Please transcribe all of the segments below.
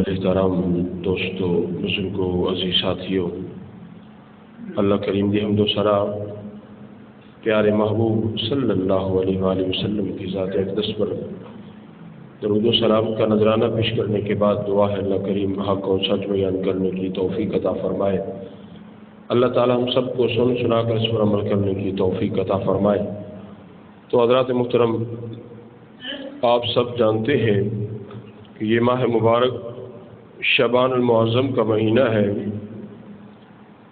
محترم دوستو، بزرگوں، عزیز ساتھیوں، اللہ کریم دی حمد و ثنا پیارے محبوب صلی اللہ علیہ وآلہ وسلم کی ذات اقدس پر درود و سلام کا نذرانہ پیش کرنے کے بعد دعا ہے اللہ کریم حق اور سچ بیان کرنے کی توفیق عطا فرمائے۔ اللہ تعالی ہم سب کو سن سنا کر اس پر عمل کرنے کی توفیق عطا فرمائے۔ تو حضرات محترم، آپ سب جانتے ہیں کہ یہ ماہ مبارک شعبان المعظم کا مہینہ ہے،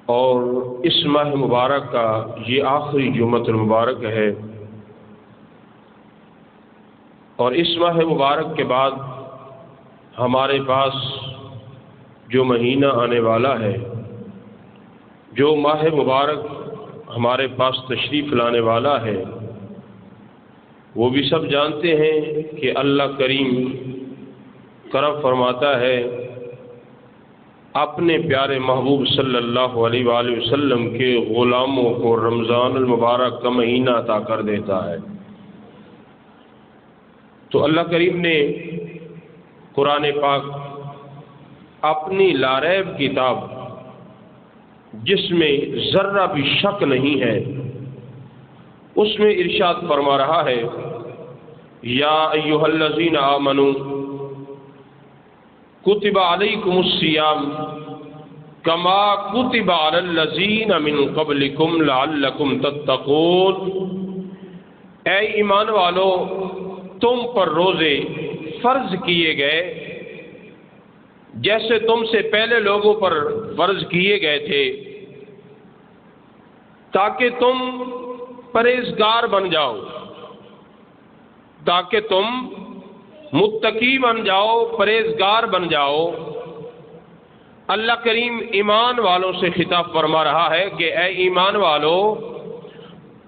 اور اس ماہ مبارک کا یہ آخری جمعۃ المبارک ہے، اور اس ماہ مبارک کے بعد ہمارے پاس جو مہینہ آنے والا ہے، جو ماہ مبارک ہمارے پاس تشریف لانے والا ہے، وہ بھی سب جانتے ہیں کہ اللہ کریم کرم فرماتا ہے، اپنے پیارے محبوب صلی اللہ علیہ وآلہ وسلم کے غلاموں کو رمضان المبارک کا مہینہ عطا کر دیتا ہے۔ تو اللہ کریم نے قرآن پاک اپنی لاریب کتاب، جس میں ذرہ بھی شک نہیں ہے، اس میں ارشاد فرما رہا ہے، یا ایھا الذین آمنوا کتب علیکم الصیام کما کتب علی الذین من قبلکم لعلکم تتقون۔ اے ایمان والو، تم پر روزے فرض کیے گئے جیسے تم سے پہلے لوگوں پر فرض کیے گئے تھے، تاکہ تم پرہیزگار بن جاؤ، تاکہ تم متقی بن جاؤ، پرہیزگار بن جاؤ۔ اللہ کریم ایمان والوں سے خطاب فرما رہا ہے کہ اے ایمان والو،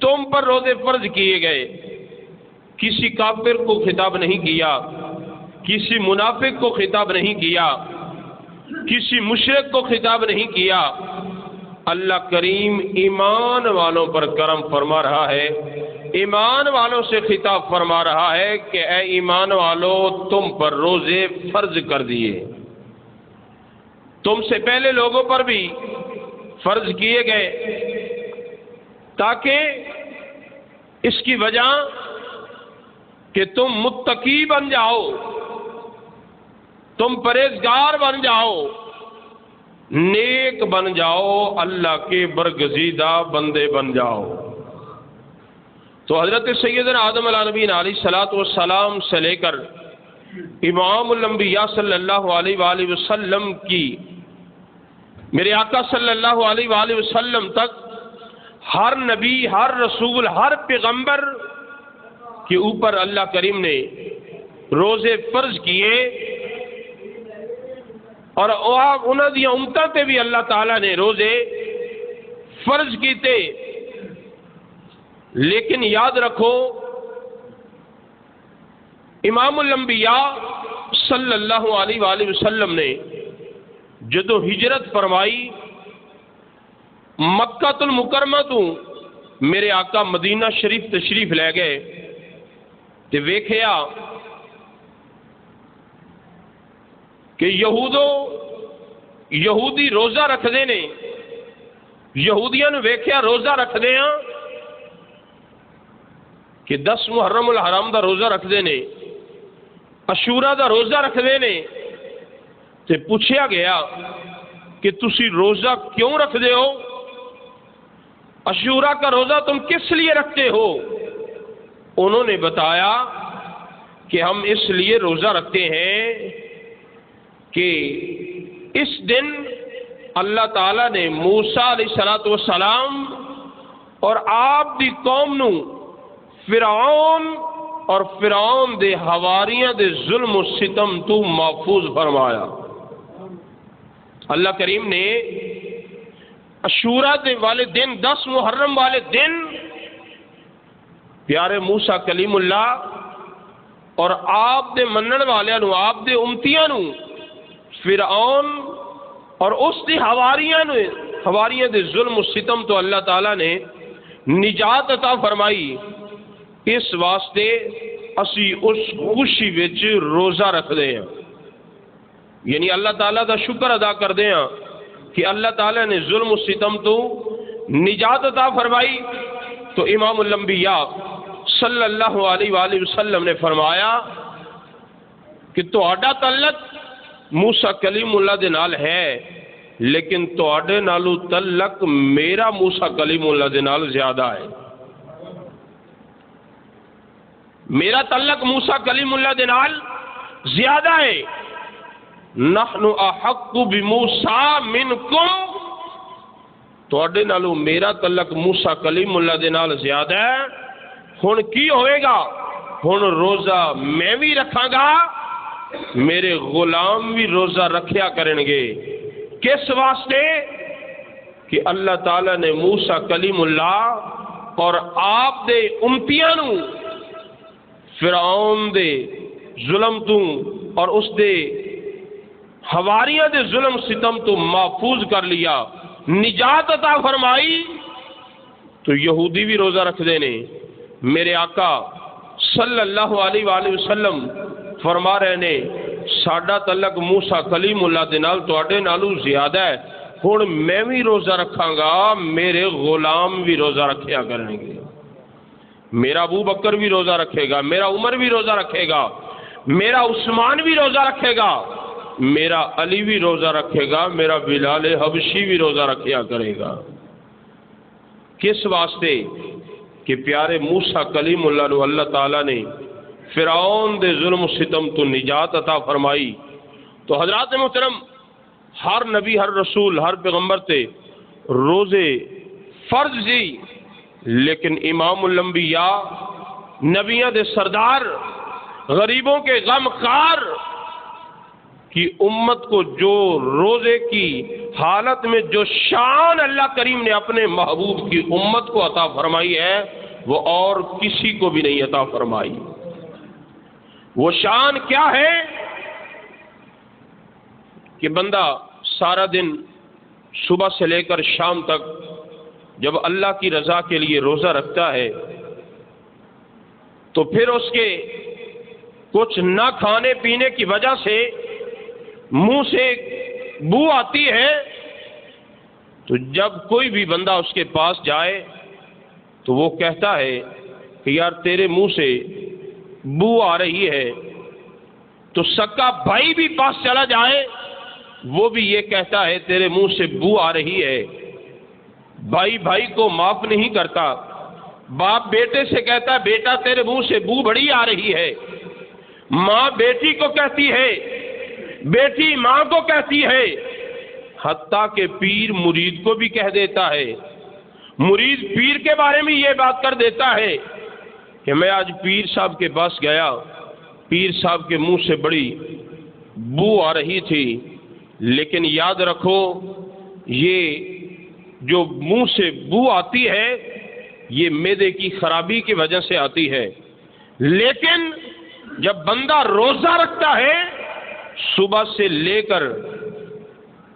تم پر روزے فرض کیے گئے۔ کسی کافر کو خطاب نہیں کیا، کسی منافق کو خطاب نہیں کیا، کسی مشرک کو خطاب نہیں کیا، اللہ کریم ایمان والوں پر کرم فرما رہا ہے، ایمان والوں سے خطاب فرما رہا ہے کہ اے ایمان والو، تم پر روزے فرض کر دیے، تم سے پہلے لوگوں پر بھی فرض کیے گئے، تاکہ اس کی وجہ کہ تم متقی بن جاؤ، تم پرہیزگار بن جاؤ، نیک بن جاؤ، اللہ کے برگزیدہ بندے بن جاؤ۔ تو حضرت سیدنا آدم علیہ نبینا علیہ الصلوۃ والسلام سے لے کر امام الانبیاء صلی اللہ علیہ وآلہ وسلم کی، میرے آقا صلی اللہ علیہ وآلہ وسلم تک ہر نبی، ہر رسول، ہر پیغمبر کے اوپر اللہ کریم نے روزے فرض کیے، اور انہوں دی امتوں تے بھی اللہ تعالیٰ نے روزے فرض کیتے۔ لیکن یاد رکھو، امام الانبیاء صلی اللہ علیہ وآلہ وسلم نے جدو ہجرت فرمائی، مکہ المکرمہ تو میرے آقا مدینہ شریف تشریف لے گئے، تے ویکھیا کہ یہودی روزہ رکھتے نے، یہودیاں نے ویکھیا روزہ رکھتے ہیں کہ 10 محرم الحرام دا روزہ رکھتے نے، عاشورہ دا روزہ رکھتے نے، تے پوچھا گیا کہ تسی روزہ کیوں رکھتے ہو؟ عاشورہ کا روزہ تم کس لیے رکھتے ہو؟ انہوں نے بتایا کہ ہم اس لیے روزہ رکھتے ہیں کہ اس دن اللہ تعالیٰ نے موسیٰ علیہ السلام اور آپ دی قوم نو فرعون اور فرعون دے حواریاں دے ظلم و ستم تو محفوظ فرمایا۔ اللہ کریم نے عاشورہ دے والے دن، 10 محرم والے دن، پیارے موسیٰ کلیم اللہ اور آپ دے منن والے نو، آپ دے امتیاں نو، فرعون اور اس دی حواریاں دے ظلم و ستم تو اللہ تعالیٰ نے نجات عطا فرمائی۔ اس واسطے اسی اس خوشی وچ روزہ رکھتے ہیں۔ یعنی اللہ تعالیٰ دا شکر ادا کر دیں کہ اللہ تعالیٰ نے ظلم و ستم تو نجات عطا فرمائی. تو امام الانبیاء صلی اللہ علیہ وآلہ وسلم نے فرمایا کہ تہاڈا تعلق موسیٰ کلیم اللہ دے نال ہے، لیکن تہاڈے نالوں تعلق میرا موسیٰ کلیم اللہ دے نال زیادہ ہے. میرا تعلق موسیٰ کلیم اللہ دے نال زیادہ ہے. نحن احق بموسیٰ منکم، تہاڈے نالوں میرا تعلق موسیٰ کلیم اللہ دے نال زیادہ ہے. ہن کی ہوئے گا؟ ہن روزہ میں بھی رکھاں گا، میرے غلام بھی روزہ رکھیا کریں گے. کس واسطے؟ کہ اللہ تعالیٰ نے موسیٰ کلیم اللہ اور آپ دے امتیاں نو فرعون دے ظلم تو اور اس دے حواریاں دے ظلم ستم تو محفوظ کر لیا، نجات عطا فرمائی. تو یہودی بھی روزہ رکھ دینے. میرے آقا صلی اللہ علیہ وآلہ وسلم فرما رہے نے ساڈا تعلق موسیٰ کلیم اللہ دے نال تواڈے نالوں زیادہ ہے. ہن میں بھی روزہ رکھاں گا، میرے غلام بھی روزہ رکھیا کریں گے. میرا ابو بکر بھی روزہ رکھے گا، میرا عمر بھی روزہ رکھے گا، میرا عثمان بھی روزہ رکھے گا، میرا علی بھی روزہ رکھے گا، میرا بلال حبشی بھی روزہ رکھیا کرے گا. کس واسطے؟ کہ پیارے موسیٰ کلیم اللہ نو اللہ تعالیٰ نے فرعون دے ظلم و ستم تو نجات عطا فرمائی. تو حضرات محترم، ہر نبی، ہر رسول، ہر پیغمبر تے روزے فرض جی، لیکن امام الانبیاء، نبیوں دے سردار، غریبوں کے غم خار کی امت کو جو روزے کی حالت میں جو شان اللہ کریم نے اپنے محبوب کی امت کو عطا فرمائی ہے وہ اور کسی کو بھی نہیں عطا فرمائی. وہ شان کیا ہے؟ کہ بندہ سارا دن صبح سے لے کر شام تک جب اللہ کی رضا کے لیے روزہ رکھتا ہے تو پھر اس کے کچھ نہ کھانے پینے کی وجہ سے منہ سے بو آتی ہے. تو جب کوئی بھی بندہ اس کے پاس جائے تو وہ کہتا ہے کہ یار تیرے منہ سے بو آ رہی ہے. تو سکا بھائی بھی پاس چلا جائے وہ بھی یہ کہتا ہے تیرے منہ سے بو آ رہی ہے. بھائی بھائی کو معاف نہیں کرتا. باپ بیٹے سے کہتا ہے بیٹا تیرے منہ سے بو بڑی آ رہی ہے. ماں بیٹی کو کہتی ہے، بیٹی ماں کو کہتی ہے، حتیٰ کہ پیر مرید کو بھی کہہ دیتا ہے. مرید پیر کے بارے میں یہ بات کر دیتا ہے کہ میں آج پیر صاحب کے پاس گیا، پیر صاحب کے منہ سے بڑی بو آ رہی تھی، لیکن یاد رکھو یہ جو منہ سے بو آتی ہے یہ معدے کی خرابی کی وجہ سے آتی ہے. لیکن جب بندہ روزہ رکھتا ہے صبح سے لے کر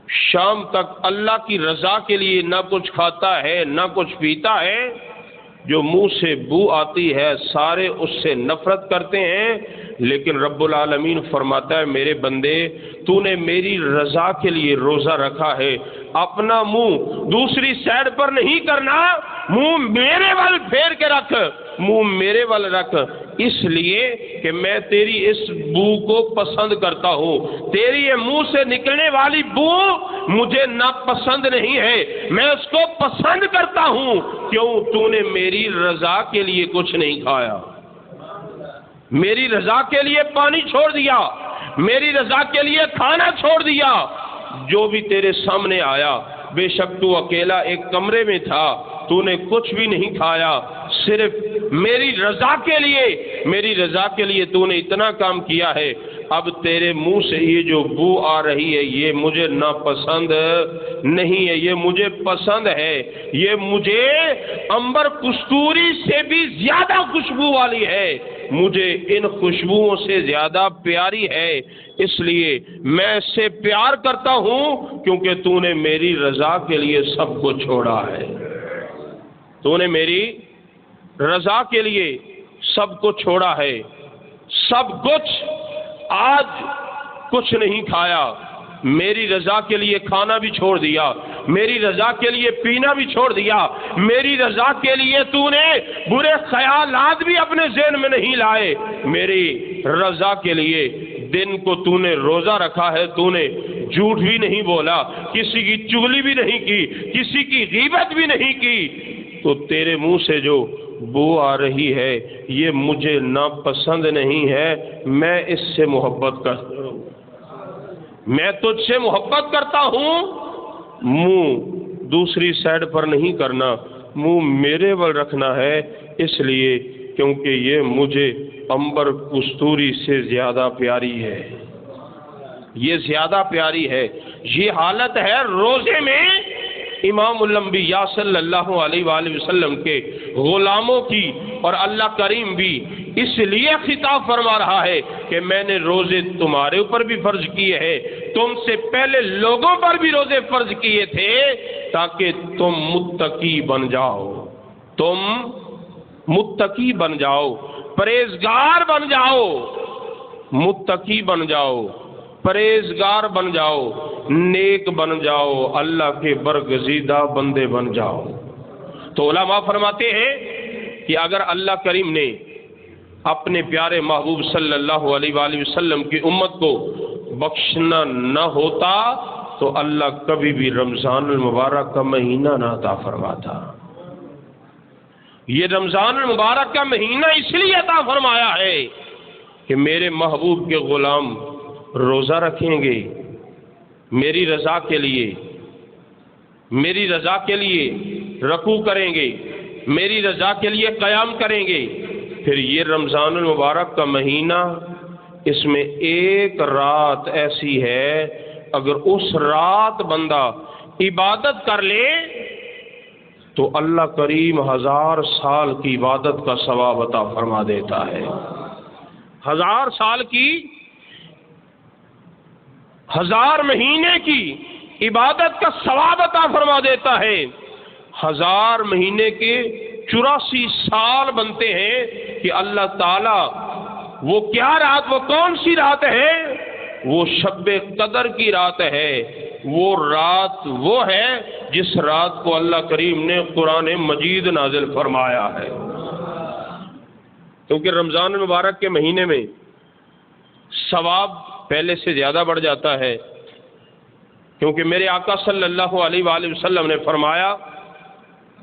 شام تک اللہ کی رضا کے لیے نہ کچھ کھاتا ہے نہ کچھ پیتا ہے، جو منہ سے بو آتی ہے سارے اس سے نفرت کرتے ہیں. لیکن رب العالمین فرماتا ہے میرے بندے تو نے میری رضا کے لیے روزہ رکھا ہے، اپنا منہ دوسری سائڈ پر نہیں کرنا، منہ میرے وال پھیر کے رکھ، منہ میرے وال رکھ، اس لیے کہ میں تیری اس بو کو پسند کرتا ہوں. تیری یہ منہ سے نکلنے والی بو مجھے ناپسند نہیں ہے، میں اس کو پسند کرتا ہوں. کیوں؟ تو نے میری رضا کے لیے کچھ نہیں کھایا، میری رضا کے لیے پانی چھوڑ دیا، میری رضا کے لیے کھانا چھوڑ دیا. جو بھی تیرے سامنے آیا، بے شک تو اکیلا ایک کمرے میں تھا، تو نے کچھ بھی نہیں کھایا، صرف میری رضا کے لیے، میری رضا کے لیے تو نے اتنا کام کیا ہے. اب تیرے منہ سے یہ جو بو آ رہی ہے یہ مجھے ناپسند نہیں ہے، یہ مجھے پسند ہے، یہ مجھے عنبر کستوری سے بھی زیادہ خوشبو والی ہے، مجھے ان خوشبوؤں سے زیادہ پیاری ہے. اس لیے میں اس سے پیار کرتا ہوں کیونکہ تو نے میری رضا کے لیے سب کو چھوڑا ہے، تو نے میری رضا کے لیے سب کو چھوڑا ہے. سب کچھ آج کچھ نہیں کھایا، میری رضا کے لیے کھانا بھی چھوڑ دیا، میری رضا کے لیے پینا بھی چھوڑ دیا، میری رضا کے لیے تو نے برے خیالات بھی اپنے ذہن میں نہیں لائے، میری رضا کے لیے دن کو تو نے روزہ رکھا ہے، تو نے جھوٹ بھی نہیں بولا، کسی کی چغلی بھی نہیں کی، کسی کی غیبت بھی نہیں کی، تو تیرے منہ سے جو بو آ رہی ہے یہ مجھے ناپسند نہیں ہے، میں اس سے محبت کرتا ہوں، میں تجھ سے محبت کرتا ہوں، منہ دوسری سائڈ پر نہیں کرنا، منہ میرے ول رکھنا ہے، اس لیے کیونکہ یہ مجھے عنبر کستوری سے زیادہ پیاری ہے، یہ زیادہ پیاری ہے۔ یہ حالت ہے روزے میں امام الانبیاء صلی اللہ علیہ وآلہ وسلم کے غلاموں کی، اور اللہ کریم بھی اس لیے خطاب فرما رہا ہے کہ میں نے روزے تمہارے اوپر بھی فرض کیے ہیں، تم سے پہلے لوگوں پر بھی روزے فرض کیے تھے تاکہ تم متقی بن جاؤ، تم متقی بن جاؤ، پرہیزگار بن جاؤ، متقی بن جاؤ، پرہیزگار بن جاؤ، نیک بن جاؤ، اللہ کے برگزیدہ بندے بن جاؤ۔ تو علماء فرماتے ہیں کہ اگر اللہ کریم نے اپنے پیارے محبوب صلی اللہ علیہ وآلہ وسلم کی امت کو بخشنا نہ ہوتا تو اللہ کبھی بھی رمضان المبارک کا مہینہ نہ عطا فرماتا۔ یہ رمضان المبارک کا مہینہ اس لیے عطا فرمایا ہے کہ میرے محبوب کے غلام روزہ رکھیں گے میری رضا کے لیے، میری رضا کے لیے رکوع کریں گے، میری رضا کے لیے قیام کریں گے، پھر یہ رمضان المبارک کا مہینہ، اس میں ایک رات ایسی ہے اگر اس رات بندہ عبادت کر لے تو اللہ کریم 1000 سال کی عبادت کا ثواب عطا فرما دیتا ہے، 1000 سال کی، 1000 مہینے کی عبادت کا ثواب عطا فرما دیتا ہے۔ 1000 مہینے کے 84 سال بنتے ہیں کہ اللہ تعالی وہ کیا رات، وہ کون سی رات ہے؟ وہ شب قدر کی رات ہے، وہ رات وہ ہے جس رات کو اللہ کریم نے قرآن مجید نازل فرمایا ہے۔ کیونکہ رمضان المبارک کے مہینے میں ثواب پہلے سے زیادہ بڑھ جاتا ہے، کیونکہ میرے آقا صلی اللہ علیہ وآلہ وسلم نے فرمایا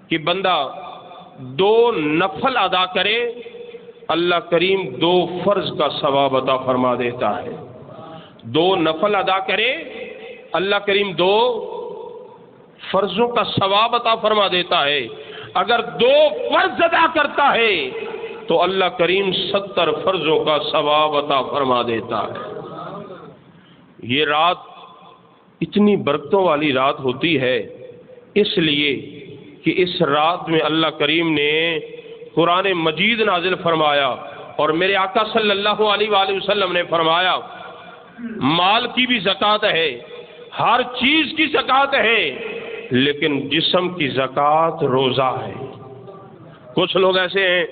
کہ بندہ 2 نفل ادا کرے اللہ کریم 2 فرض کا ثواب عطا فرما دیتا ہے، 2 نفل ادا کرے اللہ کریم 2 فرضوں کا ثواب عطا فرما دیتا ہے، اگر 2 فرض ادا کرتا ہے تو اللہ کریم 70 فرضوں کا ثواب عطا فرما دیتا ہے۔ یہ رات اتنی برکتوں والی رات ہوتی ہے اس لیے کہ اس رات میں اللہ کریم نے قرآن مجید نازل فرمایا، اور میرے آقا صلی اللہ علیہ وآلہ وسلم نے فرمایا مال کی بھی زکوٰۃ ہے، ہر چیز کی زکوٰۃ ہے، لیکن جسم کی زکوٰۃ روزہ ہے۔ کچھ لوگ ایسے ہیں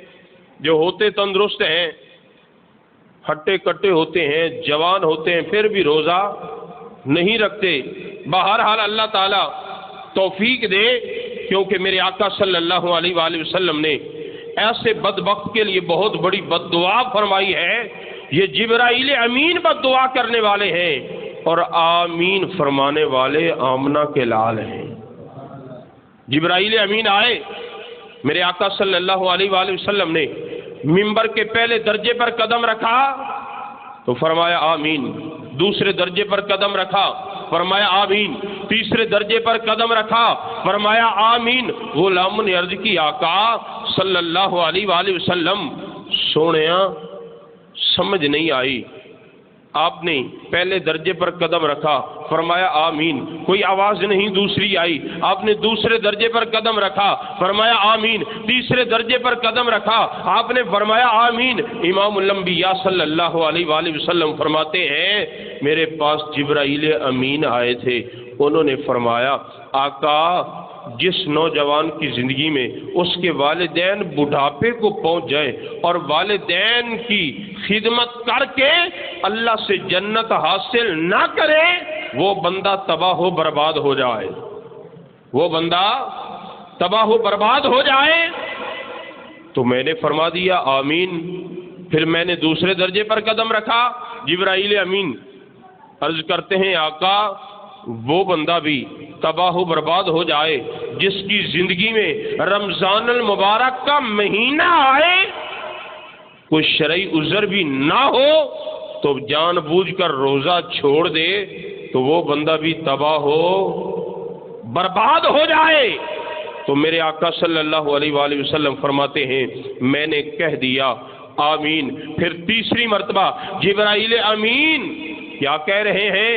جو ہوتے تندرست ہیں، ہٹے کٹے ہوتے ہیں، جوان ہوتے ہیں، پھر بھی روزہ نہیں رکھتے۔ بہرحال اللہ تعالیٰ توفیق دے، کیونکہ میرے آقا صلی اللہ علیہ وآلہ وسلم نے ایسے بدبخت کے لیے بہت بڑی بد دعا فرمائی ہے۔ یہ جبرائیل امین بد دعا کرنے والے ہیں اور آمین فرمانے والے آمنہ کے لال ہیں۔ جبرائیل امین آئے، میرے آقا صلی اللہ علیہ وآلہ وسلم نے منبر کے پہلے درجے پر قدم رکھا تو فرمایا آمین، دوسرے درجے پر قدم رکھا فرمایا آمین، تیسرے درجے پر قدم رکھا فرمایا آمین۔ غلام نے عرض کی آقا صلی اللہ علیہ وآلہ وسلم سونیا سمجھ نہیں آئی، آپ نے پہلے درجے پر قدم رکھا فرمایا آمین، کوئی آواز نہیں دوسری آئی، آپ نے دوسرے درجے پر قدم رکھا فرمایا آمین، تیسرے درجے پر قدم رکھا آپ نے فرمایا آمین۔ امام الانبیاء صلی اللہ علیہ وآلہ وسلم فرماتے ہیں میرے پاس جبرائیل امین آئے تھے، انہوں نے فرمایا آقا جس نوجوان کی زندگی میں اس کے والدین بڑھاپے کو پہنچ جائیں اور والدین کی خدمت کر کے اللہ سے جنت حاصل نہ کرے وہ بندہ تباہ و برباد ہو جائے، وہ بندہ تباہ و برباد ہو جائے۔ تو میں نے فرما دیا آمین۔ پھر میں نے دوسرے درجے پر قدم رکھا، جبرائیل امین عرض کرتے ہیں آقا وہ بندہ بھی تباہ و برباد ہو جائے جس کی زندگی میں رمضان المبارک کا مہینہ آئے، کوئی شرعی عذر بھی نہ ہو تو جان بوجھ کر روزہ چھوڑ دے تو وہ بندہ بھی تباہ ہو برباد ہو جائے۔ تو میرے آقا صلی اللہ علیہ وآلہ وسلم فرماتے ہیں میں نے کہہ دیا آمین۔ پھر تیسری مرتبہ جبرائیل امین کیا کہہ رہے ہیں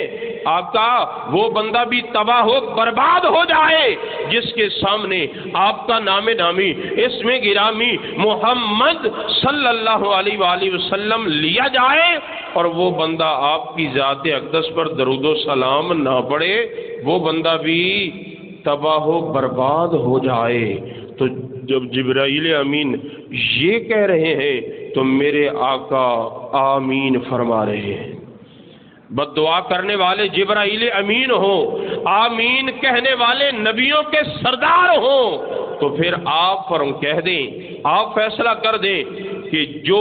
آقا وہ بندہ بھی تباہ و برباد ہو جائے جس کے سامنے آپ کا نام نامی اسم گرامی محمد صلی اللہ علیہ وآلہ وسلم لیا جائے اور وہ بندہ آپ کی ذات اقدس پر درود و سلام نہ پڑھے، وہ بندہ بھی تباہ و برباد ہو جائے۔ تو جب جبرائیل امین یہ کہہ رہے ہیں تو میرے آقا آمین فرما رہے ہیں۔ بد دعا کرنے والے جبرائیل امین ہوں، آمین کہنے والے نبیوں کے سردار ہوں، تو پھر آپ فرم کہہ دیں، آپ فیصلہ کر دیں کہ جو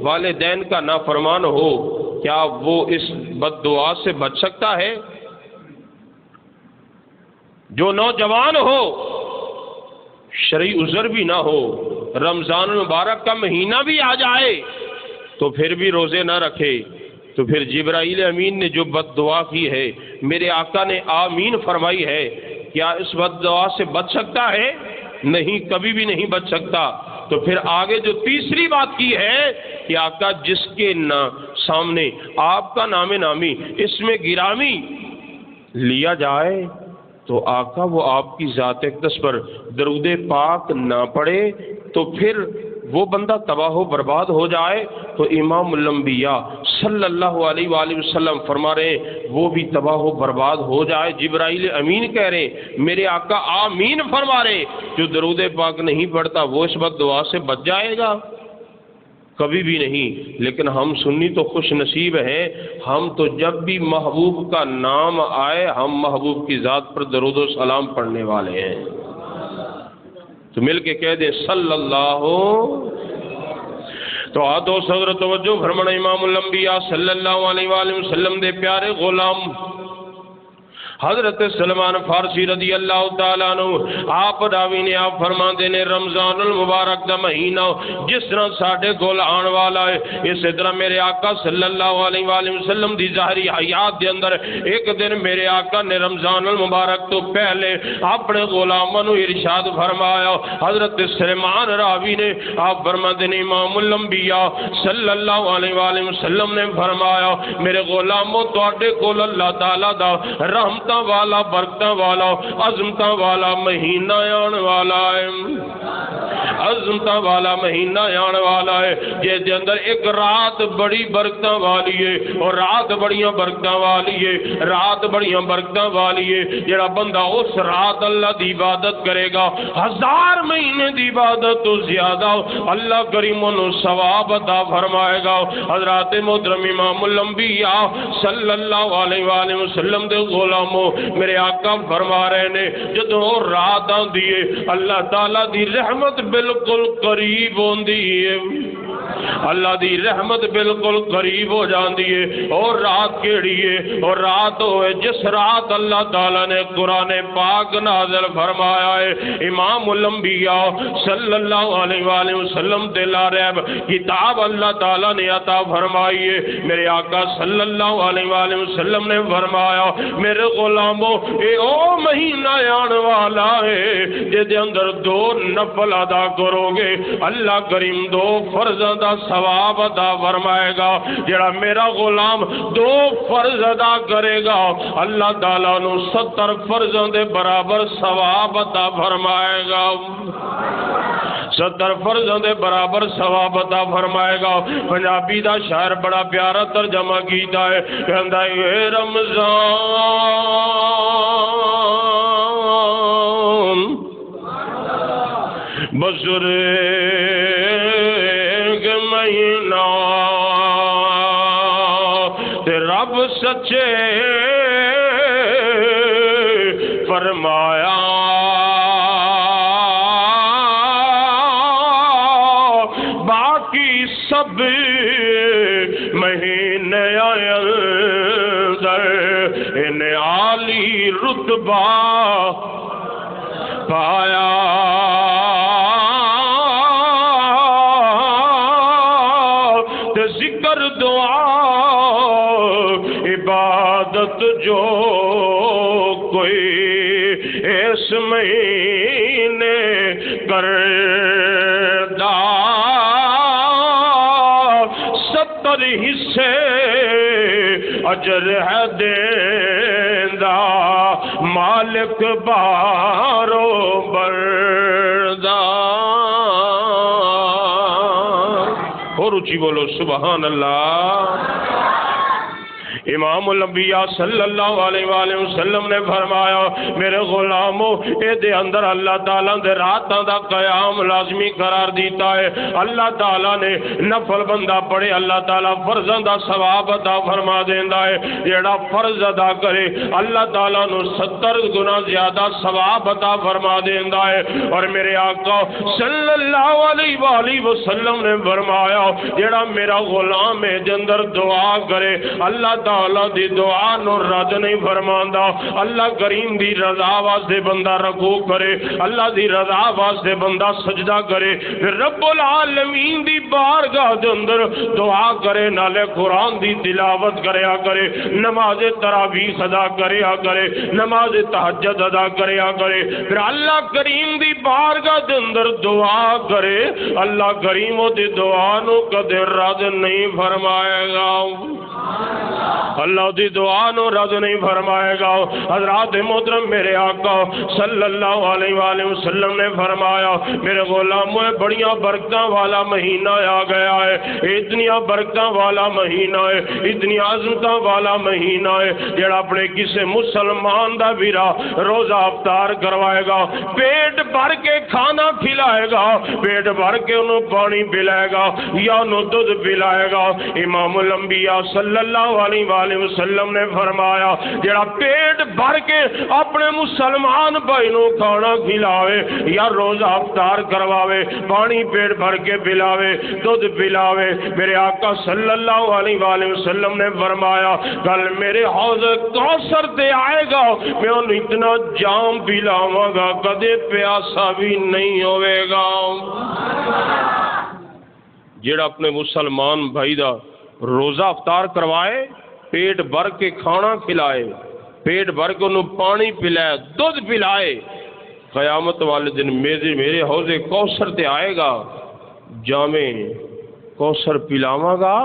والدین کا نافرمان ہو کیا وہ اس بد دعا سے بچ سکتا ہے؟ جو نوجوان ہو شرعی عذر بھی نہ ہو، رمضان المبارک کا مہینہ بھی آ جائے تو پھر بھی روزے نہ رکھے، تو پھر جبرائیل امین نے جو بد دعا کی ہے میرے آقا نے آمین فرمائی ہے، کیا اس بد دعا سے بچ سکتا ہے؟ نہیں، کبھی بھی نہیں بچ سکتا۔ تو پھر آگے جو تیسری بات کی ہے کہ آقا جس کے سامنے آپ کا نام نامی اسم گرامی لیا جائے تو آقا وہ آپ کی ذات اقدس پر درود پاک نہ پڑے تو پھر وہ بندہ تباہ و برباد ہو جائے، تو امام الانبیاء صلی اللہ علیہ وآلہ وسلم فرما رہے ہیں وہ بھی تباہ و برباد ہو جائے۔ جبرائیل امین کہہ رہے ہیں میرے آقا آمین فرما رہے ہیں جو درود پاک نہیں پڑھتا وہ اس بد دعا سے بچ جائے گا؟ کبھی بھی نہیں۔ لیکن ہم سنی تو خوش نصیب ہیں، ہم تو جب بھی محبوب کا نام آئے ہم محبوب کی ذات پر درود و سلام پڑھنے والے ہیں۔ تو مل کے کہہ دیں صلی اللہ۔ تو آدھو صدر توجہ فرمانا امام الانبیاء صلی اللہ علیہ وآلہ وسلم دے پیارے غلام حضرت سلمان فارسی رضی اللہ تعالیٰ عنہ آپ راوی نے آپ فرما دینے رمضان المبارک دا مہینہ جس طرح ساڑھے گول آن والا ہے اس طرح میرے آقا صلی اللہ علیہ وآلہ وسلم دی ظاہری حیات دے اندر ایک دن میرے آقا نے رمضان المبارک تو پہلے اپنے غلاموں نے ارشاد فرمایا۔ حضرت سلمان راوی نے آپ فرما دینے امام الانبیاء صلی اللہ علیہ وآلہ وسلم نے فرمایا میرے غلاموں تواڈے کول اللہ تعالیٰ دا رحمت والا برکتاں والا عظمتاں والا مہینہ آن والا ہے، عظمتاں والا مہینہ آن والا ہے جس دے اندر ایک رات بڑی برکتاں والی ہے اور رات بڑیاں برکتاں والی ہے، رات بڑیاں برکتاں والی ہے۔ جڑا بندہ اس رات اللہ دی عبادت کرے گا 1000 مہینے دی عبادت تو زیادہ اللہ کریم انہوں ثواب عطا فرمائے گا۔ حضرات محترم امام الانبیاء صلی اللہ علیہ وآلہ وسلم دے غلاموں میرے آقا فرما رہے نے جدوں رات آندی ہے اللہ تعالیٰ دی رحمت بالکل قریب ہوندی ہے، اللہ دی رحمت بالکل قریب ہو جاندی ہے۔ اور رات کیڑی ہے؟ اور رات ہوئے جس رات اللہ تعالیٰ نے قرآن پاک نازل فرمایا ہے، امام الانبیاء صلی اللہ علیہ وآلہ وسلم دلا ریب کتاب اللہ تعالیٰ نے عطا فرمائی ہے۔ میرے آقا صلی اللہ علیہ وآلہ وسلم نے فرمایا میرے غلاموں اے او مہینہ آن والا ہے جے دے اندر 2 نفل ادا کرو گے اللہ کریم 2 فرض دا ثواب عطا فرمائے گا۔ جڑا میرا غلام 2 فرض ادا کرے گا اللہ تعالیٰ نو 70 فرضوں دے برابر ثواب عطا فرمائے گا، 70 فرضوں دے برابر ثواب عطا فرمائے گا۔ پنجابی دا شاعر بڑا پیارا ترجمہ کیتا ہے کہندا اے رمضان بزرگ مہینہ تے رب سچے فرمایا باقی سب مہینے اندر انہیں عالی رتبہ پایا تے ذکر دعا عبادت جو کوئی اس مہینے کردا 70 حصے اجر ہے دیندا مالک بارو بردار. اور اونچی بولو سبحان اللہ. امام الانبیاء صلی اللہ علیہ وآلہ وسلم نے فرمایا میرے غلاموں اے دے اندر اللہ تعالیٰ دے راتاں دا قیام لازمی قرار دیتا ہے. اللہ تعالیٰ نے نفل بندہ پڑھے اللہ تعالیٰ فرضاں دا ثواب عطا فرما دیندا ہے. جیڑا فرض ادا کرے اللہ تعالیٰ نو 70 گنا زیادہ ثواب عطا فرما دیندا ہے. اور میرے آقا صلی اللہ علیہ وآلہ وسلم نے فرمایا جیڑا میرا غلام ہے دے اندر دعا کرے اللہ تعالیٰ دی دعا نو رد نہیں فرماندا. اللہ کریم دی رضا واسطے بندہ رکوع کرے اللہ دی رضا واسطے بندہ سجدہ کرے پھر رب العالمین دی بارگاہ دے اندر دعا کرے نالے قرآن دی تلاوت کریا کرے نماز تراویح ادا کریا کرے نماز تہجد ادا کریا کرے پھر اللہ کریم دی بارگاہ دے اندر دعا کرے اللہ کریم دی دعا نو کدے رد نہیں فرمائے گا. اللہ دی دعا نو رد نہیں فرمائے گا. حضرات محترم میرے آقا صلی اللہ علیہ وآلہ وسلم نے فرمایا میرے غلاموں بڑیاں برکتاں والا مہینہ آ گیا ہے. اتنی برکتاں والا مہینہ ہے اتنی عظمتاں والا مہینہ ہے جڑا اپنے کسے مسلمان دا ویرا روزہ افطار کروائے گا پیٹ بھر کے کھانا کھلائے گا پیٹ بھر کے انہوں پانی پلائے گا یا انہوں دودھ پلائے گا. امام الانبیاء صلی اللہ علیہ وآلہ وسلم نے فرمایا جڑا پیٹ بھر کے اپنے مسلمان بھائی نو کھانا کھلاوے یا روزہ افطار کرواوے پانی پیٹ بھر کے پلاوے دودھ پلاوے میرے آقا صلی اللہ علیہ وآلہ وسلم نے فرمایا کل میرے حوض کوثر تے آئے گا میں انہوں اتنا جام پلاواں گا کدے پیاسا بھی نہیں ہوئے گا. جڑا اپنے مسلمان بھائی دا روزہ افطار کروائے پیٹ بھر کے کھانا کھلائے پیٹ بھر کے انہوں پانی پلائے دودھ پلائے قیامت والے دن میرے حوض کوثر تے آئے گا جامع کوثر پلاواں گا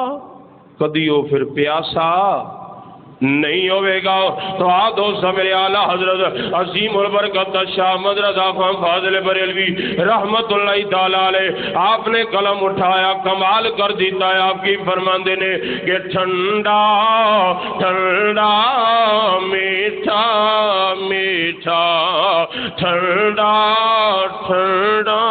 کدیو پھر پیاسا نہیں ہوئے گا. تو دوست میرے اعلیٰ حضرت عظیم البرکت شاہ احمد رضا خان فاضل بریلوی رحمت اللہ تعالیٰ علیہ آپ نے قلم اٹھایا کمال کر دیتا ہے. آپ کی فرماندے نے کہ ٹھنڈا ٹھنڈا میٹھا میٹھا ٹھنڈا ٹھنڈا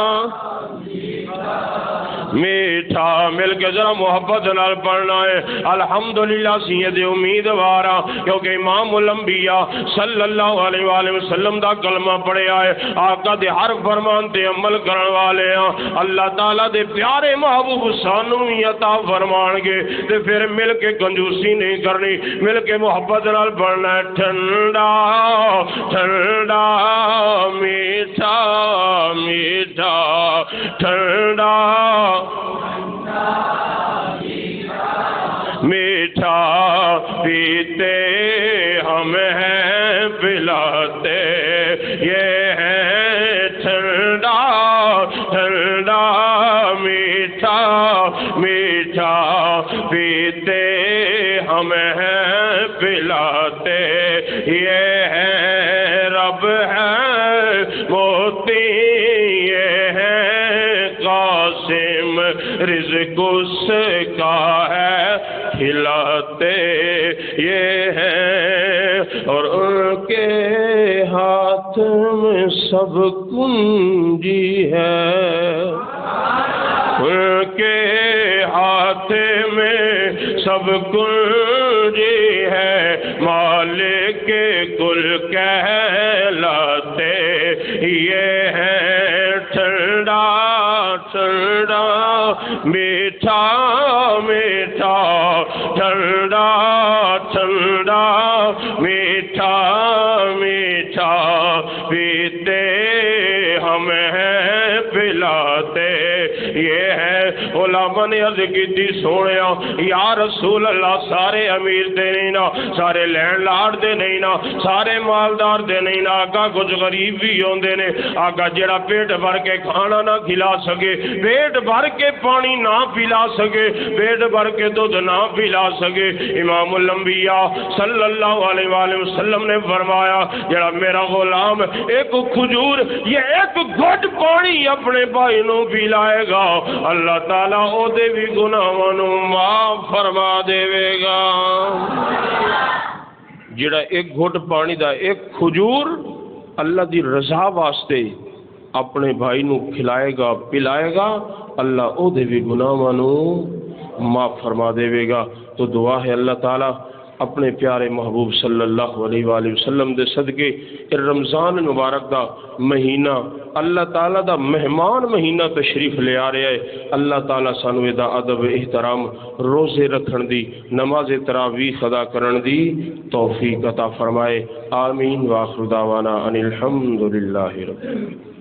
میٹھا مل کے ذرا محبت نال پڑھنا ہے الحمدللہ سید امیدوارا کیونکہ امام الانبیاء صلی اللہ علیہ وآلہ وسلم دا کلمہ پڑھیا ہے آقا دے ہر فرمان تے عمل کرن والے ہیں. اللہ تعالیٰ دے پیارے محبوب سانو ہی عطا فرمان گے تے پھر مل کے کنجوسی نہیں کرنی مل کے محبت نال پڑھنا ہے ٹھنڈا ٹھنڈا میٹھا میٹھا ٹھنڈا میٹھا پیتے ہم ہیں پلاتے یہ ہے ٹھنڈا ٹھنڈا میٹھا میٹھا پیتے ہم ہیں پلاتے یہ ہے رب ہے موتی یہ ہے قاسم رزق اس کا ہے کھلاتے یہ ہے اور ان کے ہاتھ میں سب کنجی ہے، ان کے ہاتھ میں سب کنجی ہے، مالک کل کہلاتے یہ ہے، ٹھنڈا ٹھنڈا میٹھا میٹھا، ٹھنڈا ٹھنڈا میٹھا میٹھا، پیتے ہم ہیں پلاتے یہ ہے۔ علماء نے عرض کی تھی سونیا یا رسول اللہ سارے امیر دے نہیں نا، سارے لینڈ لارڈ دے نہیں نا، سارے مالدار دے نہیں نا، آگا کچھ غریب بھی ہوندے نے، آگا جڑا پیٹ بھر کے کھانا نہ کھلا سکے، پیٹ بھر کے پانی نہ پلا سکے، پیٹ بھر کے دودھ نہ پلا سکے، امام الانبیاء صلی اللہ علیہ وآلہ وسلم نے فرمایا جڑا میرا غلام ایک کھجور یہ ایک گھٹ پانی اپنے بھائی نو پلائے گا، اللہ تعالیٰ او دے بھی گناہاں نو معاف فرما دے گا۔ جڑا ایک گھٹ پانی دا ایک کھجور اللہ دی رضا واسطے اپنے بھائی نو کھلائے گا پلائے گا، اللہ او دے بھی گناہاں نو معاف فرما دے گا۔ تو دعا ہے اللہ تعالیٰ اپنے پیارے محبوب صلی اللہ علیہ وآلہ وسلم دے صدقے رمضان مبارک دا مہینہ اللہ تعالیٰ دا مہمان مہینہ تشریف لے آ رہا ہے، اللہ تعالیٰ سانو دا ادب احترام روزے رکھن دی نماز تراویح ادا کرن دی توفیق عطا فرمائے، آمین۔ وآخر دعوانا ان الحمد للہ رب العالمین۔